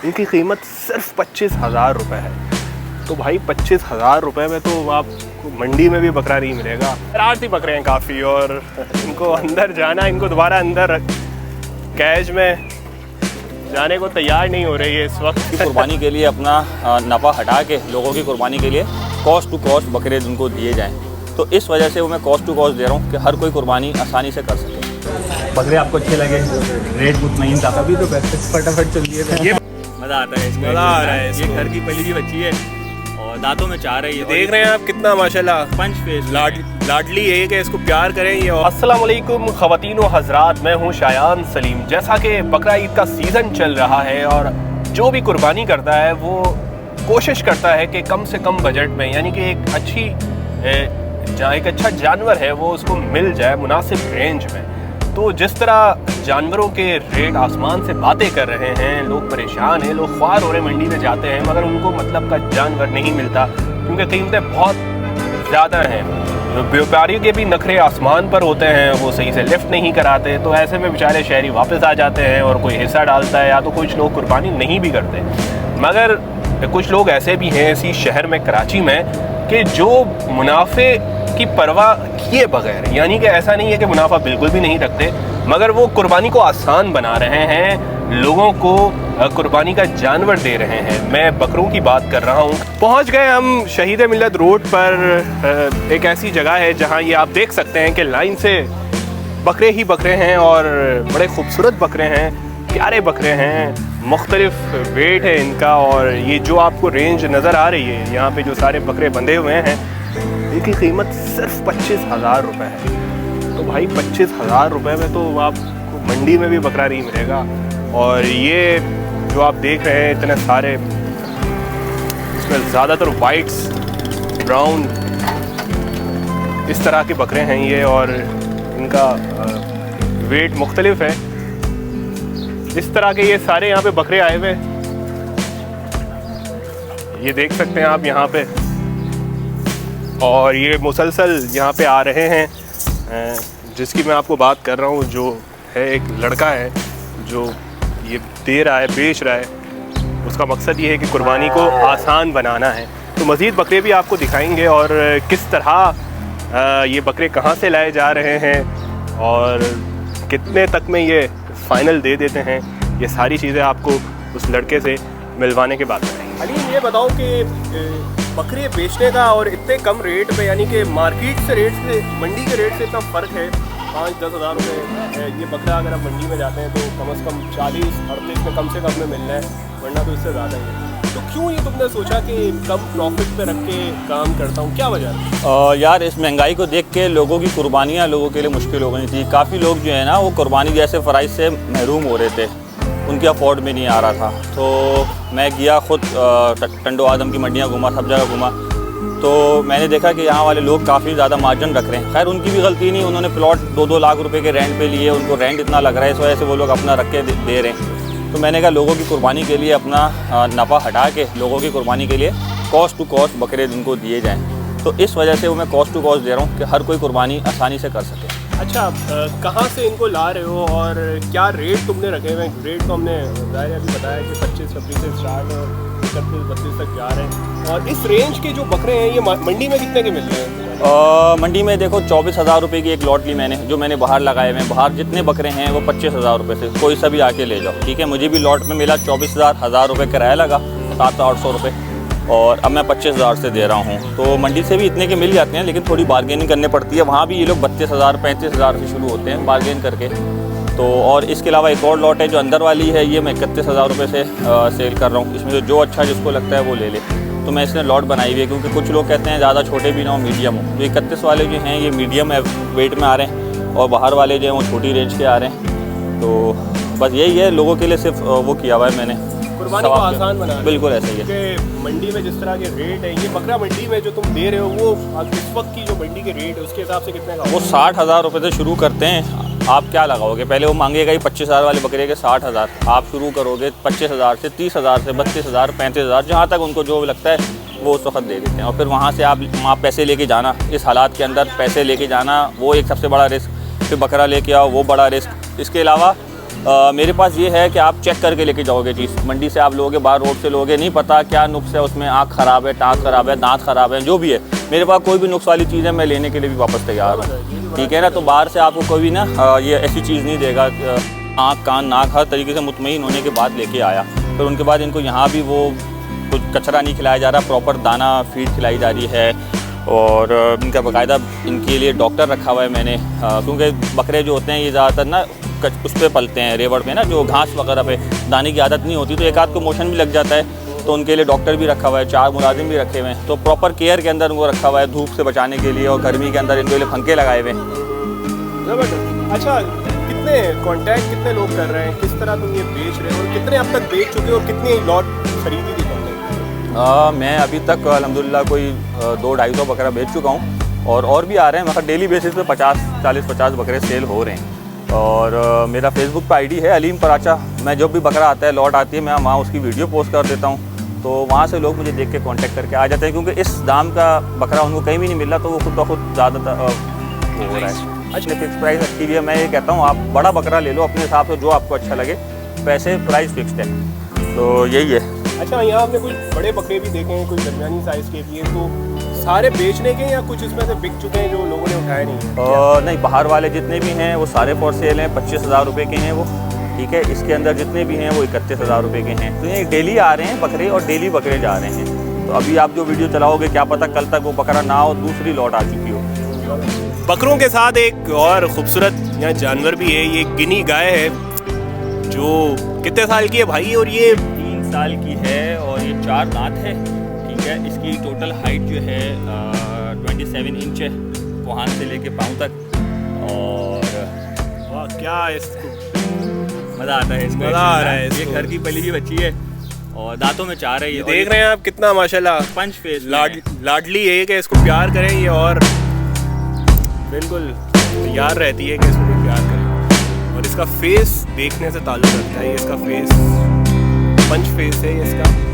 इनकी कीमत सिर्फ 25,000 रुपये है। तो भाई 25,000 रुपये में तो आपको मंडी में भी बकरा नहीं मिलेगा। शरारती बकरे हैं काफ़ी और इनको अंदर जाना, इनको दोबारा अंदर कैज में जाने को तैयार नहीं हो रही है इस वक्त। कुर्बानी के लिए अपना नफ़ा हटा के लोगों की कुर्बानी के लिए कॉस्ट टू कॉस्ट बकरे उनको दिए जाएं, तो इस वजह से वो मैं कॉस्ट टू कॉस्ट दे रहा हूँ कि हर कोई कुर्बानी आसानी से कर सके। बकरे आपको अच्छे लगे, रेट मुतमईन था, अभी तो फटाफट चल दिए। ये मज़ा आता है इसमें, मज़ा आ रहा है। ये घर की पली हुई बच्ची है और दांतों में चाह रही है। देख रहे हैं आप कितना माशाल्लाह पंच फेस लाडली है कि इसको प्यार करें ये। अस्सलाम वालेकुम ख़वातीन व हज़रात, मैं हूँ शायान सलीम। जैसा कि बकरा ईद का सीज़न चल रहा है और जो भी कुर्बानी करता है वो कोशिश करता है कि कम से कम बजट में, यानी कि एक अच्छा जानवर है वो उसको मिल जाए मुनासिब रेंज में। तो जिस तरह जानवरों के रेट आसमान से बातें कर रहे हैं, लोग परेशान हैं, लोग ख्वार हो रहे मंडी में जाते हैं मगर उनको मतलब का जानवर नहीं मिलता क्योंकि कीमतें बहुत ज़्यादा हैं। व्यापारियों के भी नखरे आसमान पर होते हैं, वो सही से लिफ्ट नहीं कराते, तो ऐसे में बेचारे शहरी वापस आ जाते हैं और कोई हिस्सा डालता है या तो कुछ लोग कुर्बानी नहीं भी करते। मगर कुछ लोग ऐसे भी हैं इसी शहर में कराची में कि जो मुनाफे की परवाह किए बगैर, यानी कि ऐसा नहीं है कि मुनाफा बिल्कुल भी नहीं रखते, मगर वो कुर्बानी को आसान बना रहे हैं, लोगों को कुर्बानी का जानवर दे रहे हैं। मैं बकरों की बात कर रहा हूँ। पहुँच गए हम शहीद मिल्लत रोड पर। एक ऐसी जगह है जहाँ ये आप देख सकते हैं कि लाइन से बकरे ही बकरे हैं और बड़े खूबसूरत बकरे हैं, प्यारे बकरे हैं, मुख्तलिफ वेट है इनका। और ये जो आपको रेंज नज़र आ रही है, यहाँ पे जो सारे बकरे बंधे हुए हैं, इनकी कीमत सिर्फ 25,000 रुपये है। तो भाई 25,000 रुपये में तो आपको मंडी में भी बकरा नहीं मिलेगा। और ये जो आप देख रहे हैं इतने सारे, इसमें ज़्यादातर वाइट्स, ब्राउन, इस तरह के बकरे हैं ये और इनका वेट मुख्तलिफ है। इस तरह के ये सारे यहाँ पे बकरे आए हुए, ये देख सकते हैं आप यहाँ पे। और ये मुसलसल यहाँ पे आ रहे हैं, जिसकी मैं आपको बात कर रहा हूँ, जो है एक लड़का है जो ये दे रहा है, बेच रहा है। उसका मकसद ये है कि कुर्बानी को आसान बनाना है। तो मज़ीद बकरे भी आपको दिखाएंगे और किस तरह ये बकरे कहाँ से लाए जा रहे हैं और कितने तक में ये फ़ाइनल दे देते हैं, ये सारी चीज़ें आपको उस लड़के से मिलवाने के बाद बताएंगे। अलीम, ये बताओ कि बकरे बेचने का और इतने कम रेट पे, यानी कि मार्केट से रेट से मंडी के रेट से इतना फ़र्क है, 5-10 हज़ार रुपये। ये बकरा अगर आप मंडी में जाते हैं तो कम से कम 40-38 में कम से कम में मिलना है, वरना तो इससे ज़्यादा ही है। तो क्यों ये तुमने सोचा कि कम प्रॉफिट पे रख के काम करता हूँ, क्या वजह है? यार, इस महंगाई को देख के लोगों की कुर्बानियाँ लोगों के लिए मुश्किल हो गई थी। काफ़ी लोग जो है ना वो कुर्बानी जैसे फ़राइज़ से महरूम हो रहे थे, उनके अफोर्ड में नहीं आ रहा था। तो मैं गया ख़ुद टंडो आदम की मंडियाँ घूमा, सब जगह घूमा, तो मैंने देखा कि यहाँ वाले लोग काफ़ी ज़्यादा मार्जिन रख रहे हैं। खैर उनकी भी गलती नहीं, उन्होंने प्लॉट 2-2 लाख रुपए के रेंट पे लिए, उनको रेंट इतना लग रहा है, इस वजह से वो लोग अपना रख के दे रहे हैं। तो मैंने कहा लोगों की कुर्बानी के लिए अपना नफ़ा हटा के लोगों की कुर्बानी के लिए कॉस्ट टू कॉस्ट बकरे उनको दिए जाएँ, तो इस वजह से वो मैं कॉस्ट टू कॉस्ट दे रहा हूँ कि हर कोई कुर्बानी आसानी से कर सके। अच्छा, कहाँ से इनको ला रहे हो और क्या रेट तुमने रखे हुए हैं? रेट तो हमने ज़ाहिर अभी बताया कि 25-26 से स्टार्ट है, 31-32 तक जा रहे हैं। और इस रेंज के जो बकरे हैं ये मंडी में कितने के मिल रहे हैं? मंडी में देखो 24,000 रुपये की एक लॉट ली मैंने, जो मैंने बाहर लगाए हुए हैं। बाहर जितने बकरे हैं वो 25,000 रुपये से, कोई सा भी आके ले जाओ, ठीक है। मुझे भी लॉट में मिला 24,000 रुपये किराया लगा, 700-800 रुपये, और अब मैं 25,000 से दे रहा हूँ। तो मंडी से भी इतने के मिल जाते हैं, लेकिन थोड़ी बार्गेनिंग करनी पड़ती है। वहाँ भी ये लोग 32,000 35,000 से शुरू होते हैं बार्गेन करके। तो और इसके अलावा एक और लॉट है जो अंदर वाली है, ये मैं 31,000 रुपये से सेल कर रहा हूँ। इसमें जो अच्छा जिसको लगता है वो ले ले। तो मैं इसने लॉट बनाई हुई है क्योंकि कुछ लोग कहते हैं ज़्यादा छोटे भी ना हो, मीडियम हो। तो 31 वाले जो हैं ये मीडियम वेट में आ रहे हैं और बाहर वाले जो हैं वो छोटी रेंज के आ रहे हैं। तो बस यही है, लोगों के लिए सिर्फ वो किया हुआ है मैंने, कुर्बानी को आसान बना। बिल्कुल ऐसे ही है कि मंडी में जिस तरह के रेट है, ये बकरा मंडी में जो तुम दे रहे हो वो इस वक्त की जो मंडी के रेट है उसके हिसाब से कितने का? वो 60,000 रुपये से शुरू करते हैं। आप क्या लगाओगे? पहले वो मांगेगा ही 25,000 वाले बकरे के 60,000, आप शुरू करोगे 25,000 से, 30,000 से, 32,000, 35,000, जहाँ तक उनको जो लगता है वो उस वक्त दे देते हैं। और फिर वहाँ से आप पैसे लेके जाना, इस हालात के अंदर पैसे लेके जाना वो एक सबसे बड़ा रिस्क, फिर बकरा लेके आओ वो बड़ा रिस्क। इसके अलावा मेरे पास ये है कि आप चेक करके लेके जाओगे चीज़। मंडी से आप लोगे, बाहर रोड से लोगे, नहीं पता क्या नुक्स है उसमें, आँख ख़राब है, टाँक ख़राब है, दांत ख़राब है, जो भी है, मेरे पास कोई भी नुक्स वाली चीज़ है, मैं लेने के लिए भी वापस तैयार हूँ, ठीक है ना। तो बाहर से आपको कोई भी ना ये ऐसी चीज़ नहीं देगा। आँख, कान, नाक हर तरीके से मुतमईन होने के बाद लेके आया। फिर उनके बाद इनको यहाँ भी वो कुछ कचरा नहीं खिलाया जा रहा, प्रॉपर दाना फीड खिलाई जा रही है। और इनका बाकायदा इनके लिए डॉक्टर रखा हुआ है मैंने, क्योंकि बकरे जो होते हैं ये ज़्यादातर ना उस पर पलते हैं, रेवड़ पे ना, जो घास वगैरह पे दाने की आदत नहीं होती, तो एक आध को मोशन भी लग जाता है। तो उनके लिए डॉक्टर भी रखा हुआ है, 4 मुलाजिम भी रखे हुए हैं। तो प्रॉपर केयर के अंदर उनको रखा हुआ है, धूप से बचाने के लिए, और गर्मी के अंदर इनके लिए पंखे लगाए हुए हैं। ज़बरदस्त। अच्छा, कितने कांटेक्ट कितने लोग कर रहे हैं, किस तरह तुम ये बेच रहे हो, और कितने अब तक बेच चुके हो, और कितने लॉट खरीदी थी तुमने? मैं अभी तक अल्हम्दुलिल्लाह कोई 200-250 बकरा बेच चुका हूँ, और भी आ रहे हैं। मतलब डेली बेसिस पे 40-50 बकरे सेल हो रहे हैं। और मेरा फेसबुक पे आईडी है अलीम पराचा। मैं जब भी बकरा आता है, लॉट आती है, मैं वहाँ उसकी वीडियो पोस्ट कर देता हूँ। तो वहाँ से लोग मुझे देख के कांटेक्ट करके आ जाते हैं, क्योंकि इस दाम का बकरा उनको कहीं भी नहीं मिल रहा, तो वो खुद ब खुद ज़्यादातर हो रहा है। अच्छा, फिक्स प्राइस रखी हुई है। मैं ये कहता हूँ आप बड़ा बकरा ले लो अपने हिसाब से, जो आपको अच्छा लगे, पैसे प्राइस फिक्स्ड है, तो यही है। अच्छा, यहाँ आपने कुछ बड़े बकरे भी देखे हैं, कुछ दरमियानी साइज़ के भी हैं, तो सारे बेचने के या कुछ इसमें से बिक चुके हैं जो लोगों ने उठाए नहीं हैं? नहीं, बाहर वाले जितने भी हैं वो सारे फॉर सेल हैं। 25,000 रुपये के हैं वो, ठीक है। इसके अंदर जितने भी हैं वो 31,000 रुपये के हैं। तो ये डेली आ रहे हैं बकरे, और डेली बकरे जा रहे हैं। तो अभी आप जो वीडियो चलाओगे, क्या पता कल तक वो बकरा ना हो, दूसरी लॉट आ चुकी हो। बकरों के साथ एक और खूबसूरत यहाँ जानवर भी है, ये गिनी गाय है, जो कितने साल की है भाई? और ये 3 साल की है, और ये 4 दांत है, ठीक है। इसकी टोटल हाइट जो है 27 इंच है, वहाँ से लेके पाँव तक। और वाह, क्या इसको मज़ा आता है, इसको मज़ा आ रहा है। ये घर की पली हुई बच्ची है, और दांतों में 4 है ये। देख रहे हैं आप कितना माशाल्लाह पंच फेस लाडली है कि इसको प्यार करें ये, और बिल्कुल तैयार रहती है कि इसको भी प्यार करें। और इसका फेस देखने से ताल्लुक़ रखता है, ये इसका फेस पंच फेस है ये इसका।